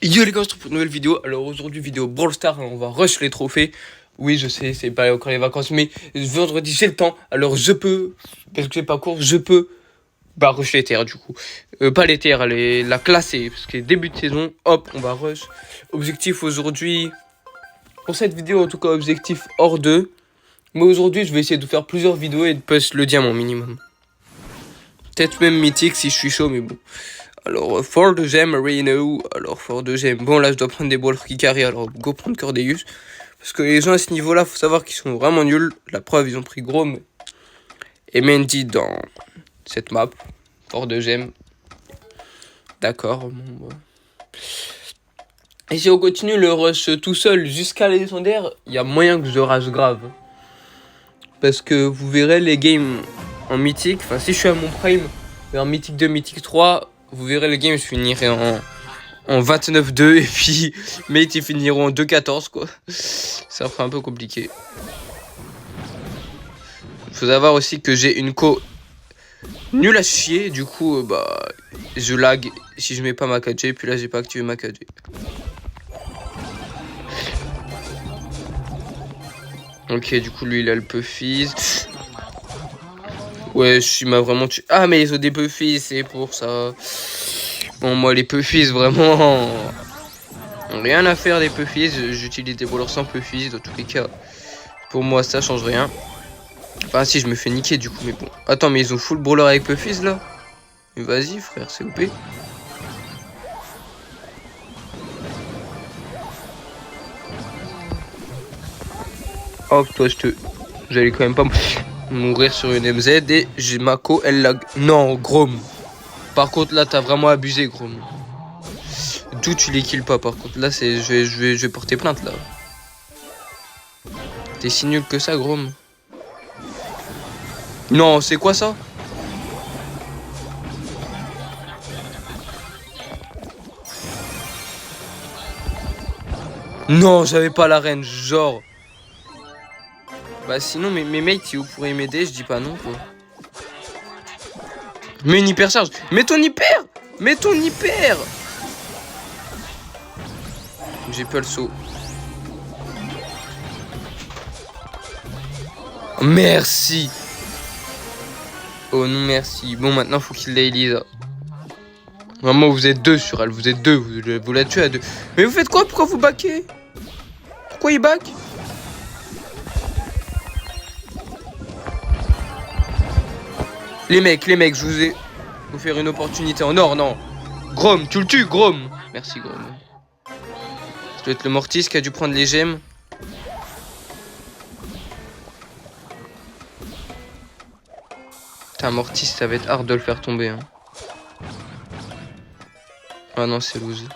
Yo les gars, on se retrouve pour une nouvelle vidéo. Alors aujourd'hui, vidéo Brawl Stars, on va rush les trophées. Oui, je sais, c'est pas encore les vacances, mais vendredi j'ai le temps. Alors je peux, parce que j'ai pas cours, je peux rush les terres du coup. Pas les terres, la classer, parce que début de saison, hop, on va rush. Objectif aujourd'hui, pour cette vidéo en tout cas, objectif hors 2. Mais aujourd'hui, je vais essayer de faire plusieurs vidéos et de push le diamant minimum. Peut-être même mythique si je suis chaud, mais bon. Alors, fort de gemme, Reno. Alors, fort de gemme. Bon, là, je dois prendre des brawlers qui carry. Alors, go prendre Cordeus. Parce que les gens à ce niveau-là, faut savoir qu'ils sont vraiment nuls. La preuve, ils ont pris Grom et Mendy dans cette map. Fort de gemme. D'accord. Bon, bah. Et si on continue le rush tout seul jusqu'à la légendaire, il y a moyen que je rage grave. Parce que vous verrez les games en mythique. Enfin, si je suis à mon prime, mais en mythique 2, mythique 3, vous verrez les games, je finirai en 29-2 et puis mate ils finiront en 2-14 quoi. Ça fera un peu compliqué. Faut savoir aussi que j'ai une co nulle à chier, du coup je lag si je mets pas ma 4G, puis là j'ai pas activé ma 4G. Ok, du coup lui il a le Puffies. Ouais, il m'a vraiment tué. Ah mais ils ont des Puffies, c'est pour ça. Bon moi les Puffies vraiment rien à faire des Puffies, j'utilise des brawlers sans Puffies dans tous les cas. Pour moi ça change rien. Enfin si je me fais niquer du coup, mais bon. Attends, mais ils ont full brawler avec Puffies là. Mais vas-y frère, c'est OP. Oh toi j'allais quand même pas mourir sur une MZ et j'ai ma co elle lag. Non Grom. Par contre là t'as vraiment abusé Grom. D'où tu les kills pas par contre. Là c'est je vais porter plainte là. T'es si nul que ça Grom. Non c'est quoi ça? Non j'avais pas la reine genre. Bah sinon mes mates si vous pourriez m'aider, je dis pas non quoi. Mais une hyper charge. Mets ton hyper. Mets ton hyper. J'ai pas le saut. Merci. Oh non merci. Bon maintenant faut qu'il l'ait Elisa. Vraiment vous êtes deux sur elle. Vous êtes deux. Vous la tuez à deux. Mais vous faites quoi? Pourquoi vous backez? Pourquoi il back? Les mecs, je vous ai offert une opportunité en or, non. Grom, tu le tues, Grom. Merci, Grom. Ça doit être le Mortis qui a dû prendre les gemmes. Putain, Mortis, ça va être hard de le faire tomber. Hein. Ah non, c'est loose.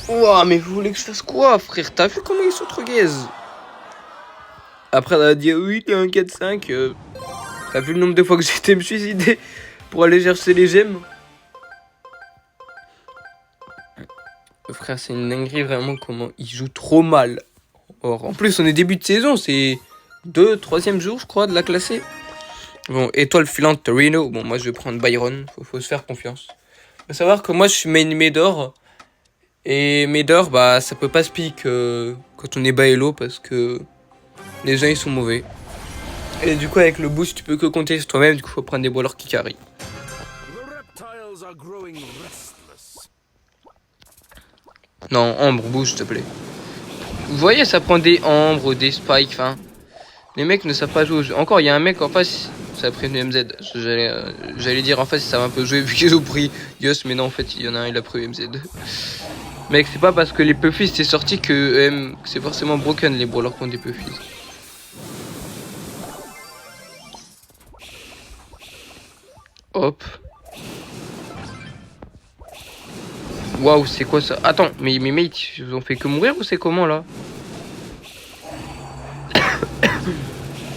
Ouah, mais vous voulez que je fasse quoi, frère? T'as vu comment ils sont trop gaze? Après, on a dit oui, t'es un 4-5. T'as vu le nombre de fois que j'ai été me suicider pour aller chercher les gemmes? Frère, c'est une dinguerie vraiment comment il joue trop mal. Or, en plus, on est début de saison, c'est 3e jour, je crois, de la classée. Bon, étoile filante Reno. Bon, moi, je vais prendre Byron. Faut se faire confiance. Faut savoir que moi, je suis main Médor. Et Médor, bah, ça peut pas se pique quand on est bas elo parce que les gens, ils sont mauvais. Et du coup, avec le boost, tu peux que compter sur toi-même. Du coup, faut prendre des brawlers qui carry. Non, Ambre, bouge, s'il te plaît. Vous voyez, ça prend des Ambres, des Spikes, enfin... Les mecs ne savent pas jouer au jeu. Encore, il y a un mec en face, ça a pris une MZ. J'allais dire en face, ça va un peu jouer vu qu'ils ont pris Yos, mais non, en fait, il y en a un, il a pris MZ. Mec, c'est pas parce que les Puffies c'est sorti que c'est forcément broken les brawlers contre des Puffies. Hop. Waouh, c'est quoi ça? Attends, mais mes mates, ils ont fait que mourir ou c'est comment là?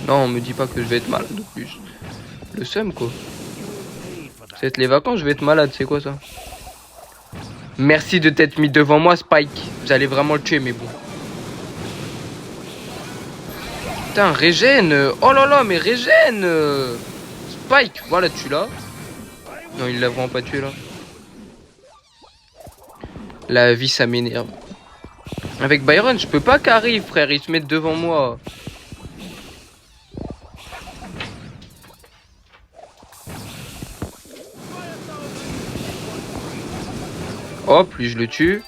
Non, on me dit pas que je vais être malade de plus. Le seum quoi. C'est les vacances, je vais être malade, c'est quoi ça? Merci de t'être mis devant moi, Spike. J'allais vraiment le tuer, mais bon. Putain, régène. Oh là là, mais régène. Spike, voilà, tu l'as. Non, il l'a vraiment pas tué là. La vie, ça m'énerve. Avec Byron, je peux pas carry, frère. Ils se mettent devant moi. Hop, lui, je le tue.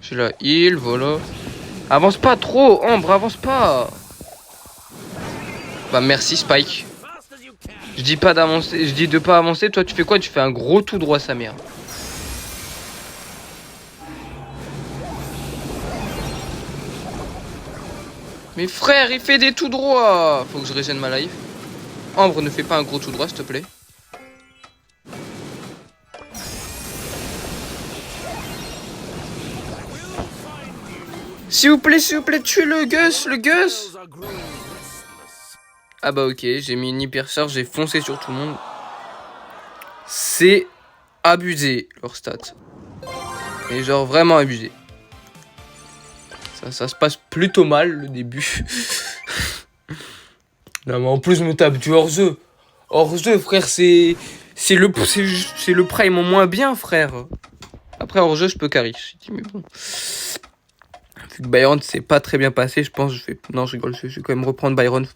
J'ai la heal, voilà. Avance pas trop, Ambre, avance pas. Bah merci Spike. Je dis pas d'avancer, je dis de pas avancer. Toi tu fais quoi? Tu fais un gros tout droit sa mère. Mais frère, il fait des tout droits. Faut que je régène ma life. Ambre, ne fais pas un gros tout droit s'il te plaît. S'il vous plaît, tuez le Gus, Ah bah ok, j'ai mis une hyper charge, j'ai foncé sur tout le monde. C'est abusé leur stat. Et genre vraiment abusé. Ça se passe plutôt mal le début. Non mais en plus je me tape du hors-jeu. Hors-jeu frère c'est le prime en moins bien frère. Après hors-jeu je peux carry. Mais bon. Vu que Byron c'est pas très bien passé, je pense non je rigole, je vais quand même reprendre Byron.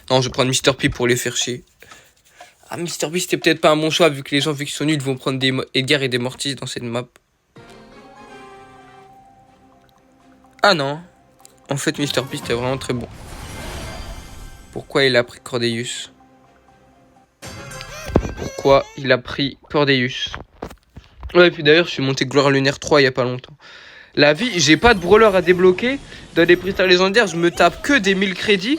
Non je vais prendre Mr P pour les faire chier. Ah Mr P c'était peut-être pas un bon choix vu que les gens vu qu'ils sont nuls vont prendre des Edgar et des Mortis dans cette map. Ah non. En fait Mr P c'était vraiment très bon. Pourquoi il a pris Cordeus? Pourquoi il a pris Cordeus? Ouais, et puis d'ailleurs, je suis monté Gloire Lunaire 3 il y a pas longtemps. La vie, j'ai pas de brawler à débloquer. Dans les prix-stars légendaires, je me tape que des 1000 crédits.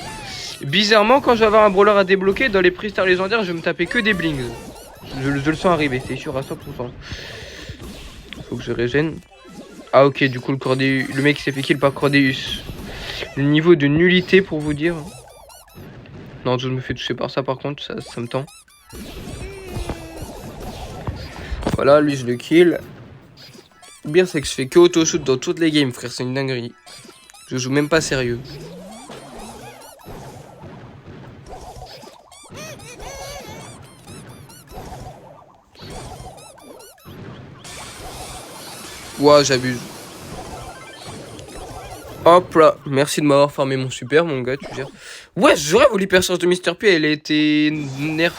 Bizarrement, quand je vais avoir un brawler à débloquer, dans les prix-stars légendaires, je vais me taper que des blings. Je le sens arriver, c'est sûr à 100%. Faut que je régène. Ah ok, du coup, le mec s'est fait kill par Cordeus. Le niveau de nullité, pour vous dire. Non, je me fais toucher par ça, par contre, ça me tend. Voilà, lui, je le kill. Le pire, c'est que je fais que auto-shoot dans toutes les games, frère. C'est une dinguerie. Je joue même pas sérieux. Ouah, j'abuse. Hop là. Merci de m'avoir farmé mon super, mon gars, tu gères. Ouais, j'aurais voulu l'hypercharge de Mr P, elle a été nerf.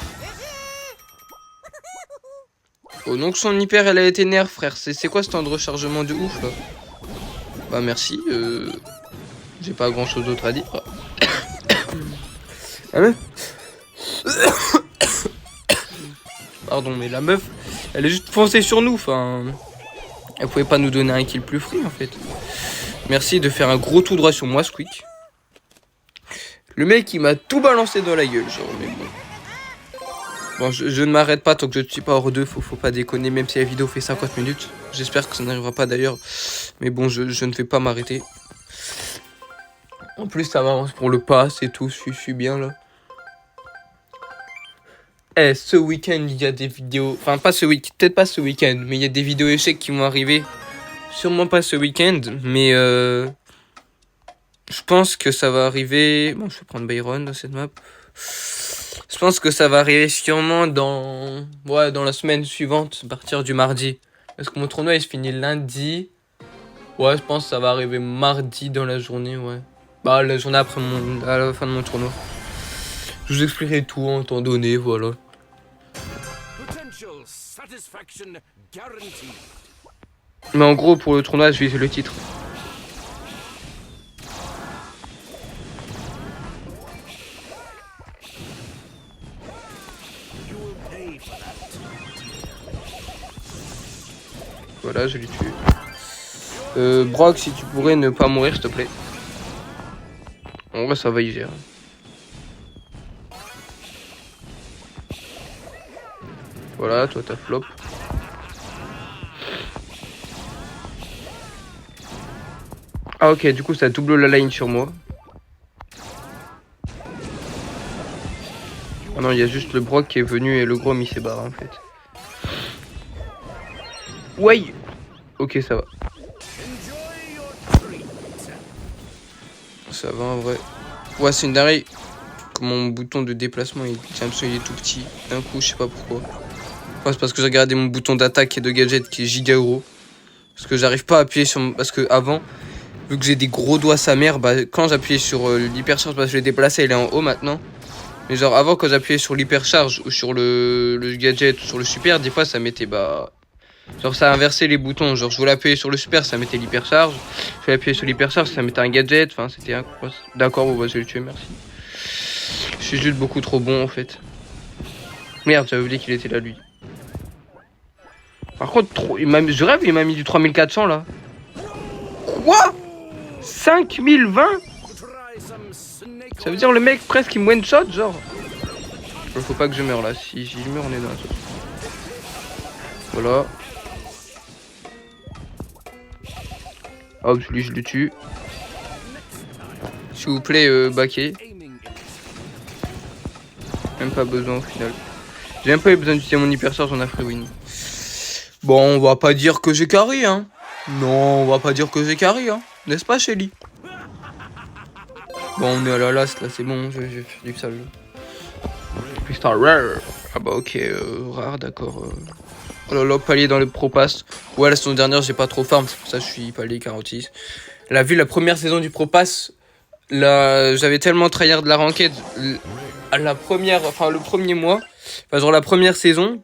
Oh, donc son hyper, elle a été nerf, frère. C'est quoi ce temps de rechargement de ouf, là? Bah, merci. J'ai pas grand chose d'autre à dire. Ah ouais. Pardon, mais la meuf, elle est juste foncée sur nous, enfin. Elle pouvait pas nous donner un kill plus free, en fait. Merci de faire un gros tout droit sur moi, Squeak. Le mec, il m'a tout balancé dans la gueule, genre, mais bon. Bon, je ne m'arrête pas tant que je ne suis pas hors 2, faut pas déconner, même si la vidéo fait 50 minutes. J'espère que ça n'arrivera pas d'ailleurs. Mais bon, je ne vais pas m'arrêter. En plus, ça m'avance pour le pass et tout, je suis bien là. Eh, ce week-end, il y a des vidéos... Enfin, pas ce week-end, peut-être pas ce week-end, mais il y a des vidéos échecs qui vont arriver. Sûrement pas ce week-end, mais je pense que ça va arriver... Bon, je vais prendre Byron dans cette map. Je pense que ça va arriver sûrement dans la semaine suivante, à partir du mardi. Parce que mon tournoi, il se finit lundi. Ouais, je pense que ça va arriver mardi dans la journée, ouais. Bah, la journée après à la fin de mon tournoi. Je vous expliquerai tout en temps donné, voilà. Mais en gros, pour le tournoi, je vise le titre. Voilà, je l'ai tué. Brock, si tu pourrais ne pas mourir, s'il te plaît. En vrai, ça va y gérer. Voilà, toi, t'as flop. Ah, ok, du coup, ça double la line sur moi. Ah non, il y a juste le Brock qui est venu et le gros mis ses barres, en fait. Ouais. Ok, ça va. Ça va en vrai. Ouais, c'est une dinguerie. Mon bouton de déplacement, il est tout petit. D'un coup, je sais pas pourquoi. Enfin, c'est parce que j'ai regardé mon bouton d'attaque et de gadget qui est giga gros. Parce que j'arrive pas à appuyer sur... Parce que avant, vu que j'ai des gros doigts sa mère, bah, quand j'appuyais sur l'hypercharge, parce que je l'ai déplacé, elle est en haut maintenant. Mais genre avant, quand j'appuyais sur l'hypercharge ou sur le gadget ou sur le super, des fois ça mettait bah... Genre ça inversait les boutons. Genre je voulais appuyer sur le super, ça mettait l'hypercharge. Je voulais appuyer sur l'hypercharge, ça mettait un gadget. Enfin c'était un... D'accord, bon bah je vais le tuer, merci. Je suis juste beaucoup trop bon en fait. Merde, j'avais oublié qu'il était là lui. Par contre, je rêve, il m'a mis du 3400 là. Quoi? 5020? Ça veut dire le mec presque il me one shot genre. Faut pas que je meure là, si je meurs on est dans la sauce. Voilà. Hop, lui je le tue. S'il vous plaît, baquet. Même pas besoin au final. J'ai même pas eu besoin d'utiliser mon hypercharge, on a free win. Bon, on va pas dire que j'ai carry, hein. Non, on va pas dire que j'ai carry, hein. N'est-ce pas, Shelly? Bon, on est à la last, là, c'est bon, j'ai fait du sale. Crystal rare. Ah bah ok, rare, d'accord. Oh là là, palier dans le Pro Pass. Ouais, la saison dernière, j'ai pas trop farm, c'est pour ça que je suis palier 46. La vu la première saison du Pro Pass, là, j'avais tellement tryhard de la ranked. La première, enfin le premier mois, enfin genre la première saison,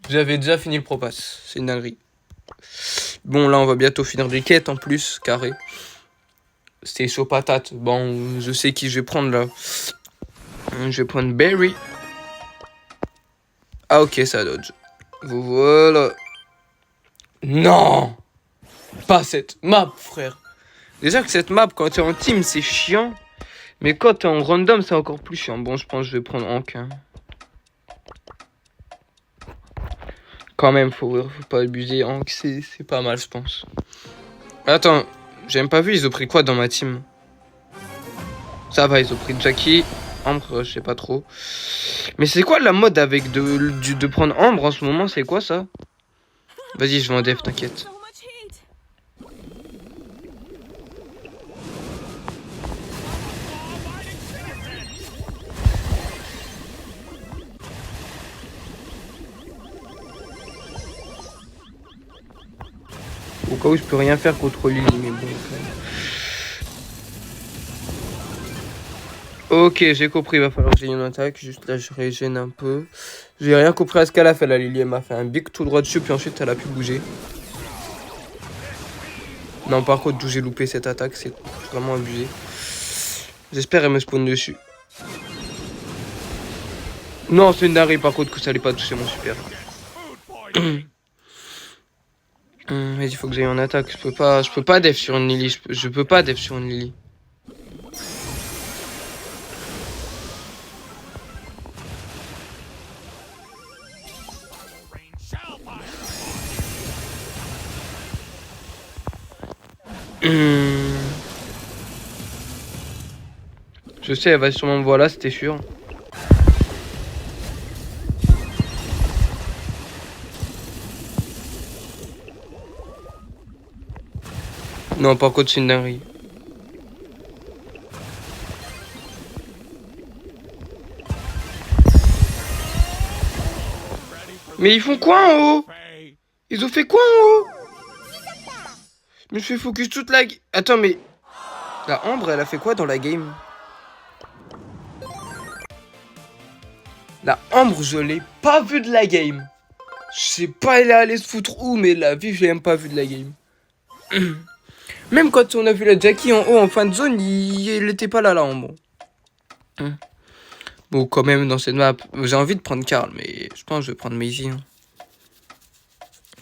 j'avais déjà fini le Pro Pass. C'est une dinguerie. Bon, là, on va bientôt finir des quêtes en plus, carré. C'est chaud patate. Bon, je sais qui je vais prendre là. Je vais prendre Berry. Ah, ok, ça dodge. Voilà. Non! Pas cette map, frère. Déjà que cette map, quand t'es en team, c'est chiant. Mais quand t'es en random, c'est encore plus chiant. Bon, je pense que je vais prendre Hank. Hein. Quand même, faut pas abuser. Hank, c'est pas mal, je pense. Attends, j'ai même pas vu, ils ont pris quoi dans ma team? Ça va, ils ont pris Jackie. Ambre, je sais pas trop. Mais c'est quoi la mode avec de prendre Ambre en ce moment? C'est quoi ça? Vas-y, je vais en def, t'inquiète. Au cas où je peux rien faire contre Lily, mais bon. Ok, j'ai compris, il va falloir que j'ai une attaque. Juste là, je régène un peu. J'ai rien compris à ce qu'elle a fait, la Lily. Elle m'a fait un big tout droit dessus, puis ensuite, elle a pu bouger. Non, par contre, d'où j'ai loupé cette attaque, c'est vraiment abusé. J'espère qu'elle me spawn dessus. Non, c'est une dinguerie, par contre, que ça allait pas toucher mon super. Mais il faut que j'aille en attaque. Je peux pas def sur une Lily. Je peux pas def sur une Lily. Je sais, elle va sûrement me voir là, c'était sûr. Non, par contre, c'est une dinguerie. Mais ils font quoi en haut? Ils ont fait quoi en haut? Je me fais focus toute la... Attends, mais... La Ambre, elle a fait quoi dans la game? La Ambre, je l'ai pas vue de la game. Je sais pas, elle est allée se foutre où, mais la vie, je l'ai même pas vue de la game. Même quand on a vu la Jackie en haut, en fin de zone, il était pas là, la Ambre. Bon, quand même, dans cette map, j'ai envie de prendre Karl, mais je pense que je vais prendre Maisie. Hein.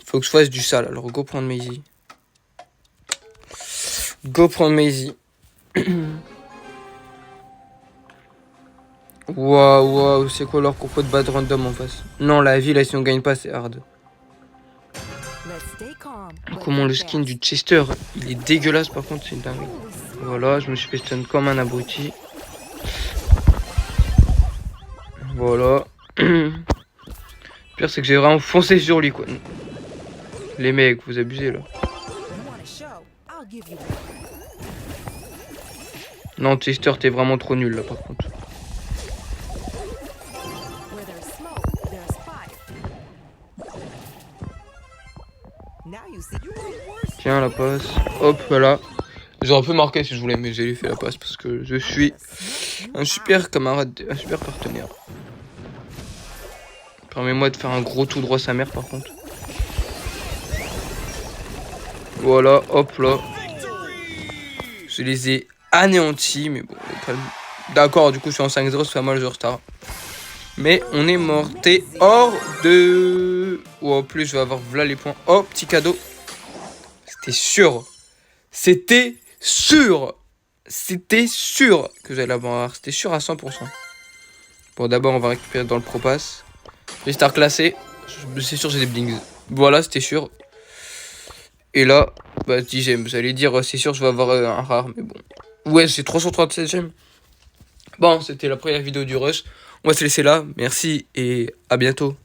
Faut que je fasse du sale, alors go prendre Maisie. Go prendre Maisie. Waouh, c'est quoi leur propos de bad random en face? Non, la vie, là, si on gagne pas, c'est hard. Comment le skin du Chester, il est dégueulasse, par contre, c'est une dinguerie. Voilà, je me suis fait stun comme un abruti. Voilà. Le pire, c'est que j'ai vraiment foncé sur lui, quoi. Les mecs, vous abusez, là. Non, Tester, t'es vraiment trop nul là par contre. Where there's smoke, there's fire. Now you see you are worse. Tiens, la passe. Hop, voilà. J'aurais pu marquer si je voulais, mais j'ai lui fait la passe parce que je suis un super camarade, un super partenaire. Permets-moi de faire un gros tout droit sa mère par contre. Voilà, hop là. Je les ai anéantis, mais bon, calme. D'accord, du coup je suis en 5-0, c'est pas mal, je retard. Mais on est morté hors de... Ou en plus je vais avoir voilà les points. Oh, petit cadeau. C'était sûr. C'était sûr. C'était sûr que j'allais l'avoir. C'était sûr à 100%. Bon, d'abord on va récupérer dans le Propass. Les stars classés. C'est sûr j'ai des blings. Voilà, c'était sûr. Et là, bah 10 gemmes. J'allais dire c'est sûr je vais avoir un rare, mais bon. Ouais, c'est 337 gemmes. Bon, c'était la première vidéo du rush. On va se laisser là. Merci et à bientôt.